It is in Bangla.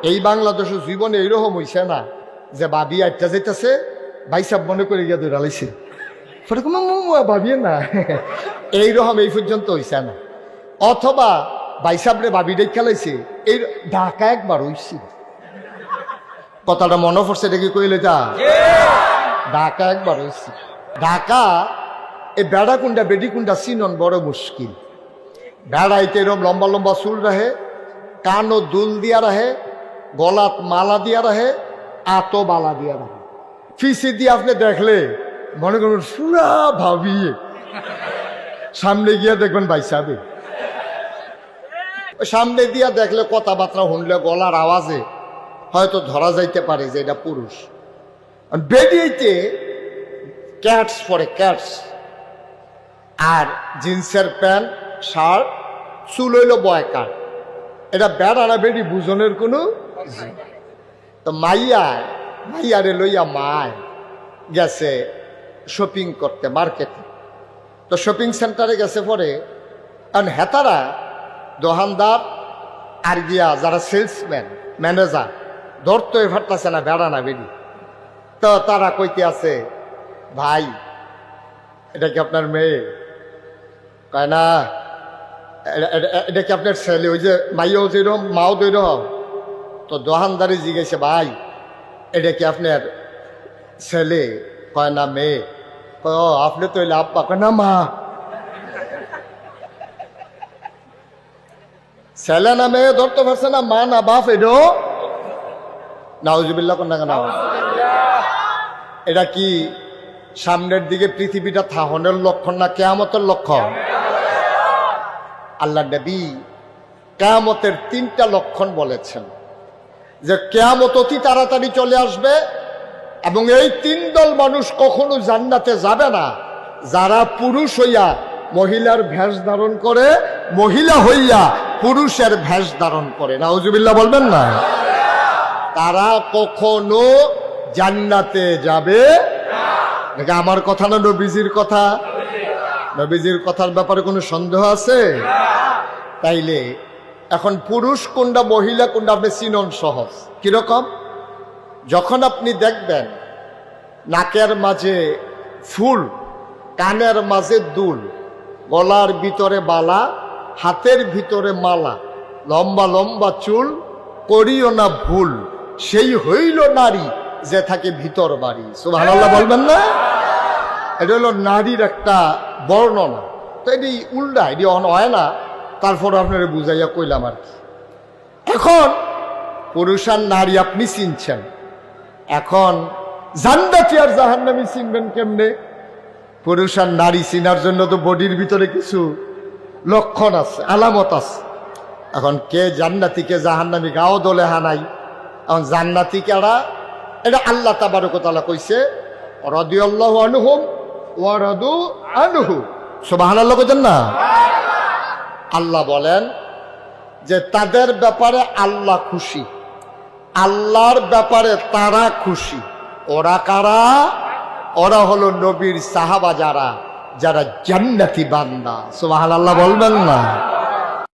এই বাংলাদেশের জীবনে এইরকম হইছে না যে বাবি আটটা যাইতেছে ভাইসাব মনে করে গিয়ে দৌড়ালাইছে ভাবিয়ে না এইরকম এই পর্যন্ত হইছে না। অথবা ভাইসাবরে বাবি ডেক খেলাইছে এই ঢাকা একবার হইছে। কথাটা মনে পড়ছে এটা কি কইলে তা ঢাকা একবার হইছে। ঢাকা এই বেড়া কুন্ডা বেডি কুন্ডা চিনন বড় মুশকিল। বেড়াইতে এরকম লম্বা লম্বা চুল রাহে, কানও দুল দিয়া রাহে, গলাত মালা দিয়া রাহে, আতো বালা দিয়া রাহে। ফিসি দিয়ে আপনি দেখলে মনে করুন পুরা ভাবিয়ে সামনে গিয়া দেখবেন ভাইসাবে। সামনে দিয়া দেখলে কথাবার্তা শুনলে গলার আওয়াজে হয়তো ধরা যাইতে পারে যে এটা পুরুষ। বেরিয়েতে ক্যাটস পরে ক্যাটস আর জিন্সের প্যান্ট শার্ট, চুল হইল বয়কার। এটা বেড়া না বেডি বুঝনের কোনো। তো মাইয়ারে লইয়া মায় গেছে শপিং করতে মার্কেটে। তো শপিং সেন্টারে গেছে পরে কারণ হেতারা দোকানদার আর গিয়া যারা সেলসম্যান ম্যানেজার ধরতে ফাটতেছে না বেড়া না বেডি। তো তারা কইতে আছে ভাই এটা কি আপনার মেয়ে? কয় না এটা কি আপনার ছেলে? ওই যে মাইয়াও যেরকম মাও দৈরকম। তো দোকানদারি জিজ্ঞেসে ভাই এটা কি আপনার ছেলে? কয় না মেয়ে। আপনি তো এলে আব্বা। কয় না মা। ছেলে না মেয়ে ধরতে পারছে না, মা না বাপ। এটাও নাউজুবিল্লাহ কোন না। এটা কি সামনের দিকে পৃথিবীটা থাহনের লক্ষণ না কিয়ামতের লক্ষণ? আল্লাহ নবী কিয়ামতের 3টা লক্ষণ বলেছেন যে কিয়ামত অতি তাড়াতাড়ি চলে আসবে এবং এই 3 দল মানুষ কখনো জান্নাতে যাবে না যারা পুরুষ হইয়া মহিলার ভেষ ধারণ করে, মহিলা হইয়া পুরুষের ভেষ ধারণ করে। নাউজুবিল্লাহ বলবেন না। তারা কখনো জান্নাতে যাবে না। আমার কথা না নবীজির কথা? নবীজির কথার ব্যাপারে কোনো সন্দেহ আছে? তাইলে এখন পুরুষ কোনটা মহিলা কোনটা আপনি চিনন সহজ। কিরকম? যখন আপনি দেখবেন নাকের মাঝে ফুল, কানের মাঝে দুল, গলার ভিতরে বালা, হাতের ভিতরে মালা, লম্বা লম্বা চুল, করিও না ভুল, সেই হইল নারী যে থাকে ভিতর বাড়ি। সুবহানাল্লাহ বলবেন না? এটা হলো নারীর একটা বর্ণনা। তো এটি উল্টা, এটি হয় না। তারপর আপনারা বুঝাইয়া কইলাম আর কি। এখন পুরুষ আর নারী আপনি চিনছেন, এখন জান্নাতি আর জাহান্নামী চিনবেন কেমনে? পুরুষ আর নারী চিনার জন্য তো বডির ভিতরে কিছু লক্ষণ আছে, আলামত আছে। এখন কে জান্নাতি কে জাহান্নামী গাও দলে হানাই। এখন জান্নাতি কারা? এটা আল্লাহ তাবারক ওয়া তাআলা কইছে রাদিয়াল্লাহু আনহুম ওয়া রাদু আনহু। সুবহানাল্লাহ কইতেন না? আল্লাহ বলেন যে তাদের ব্যাপারে আল্লাহ খুশি, আল্লাহর ব্যাপারে তারা খুশি। ওরা কারা? ওরা হলো নবীর সাহাবা, যারা যারা জান্নাতি বান্দা। সুবহানাল্লাহ বলবেন না?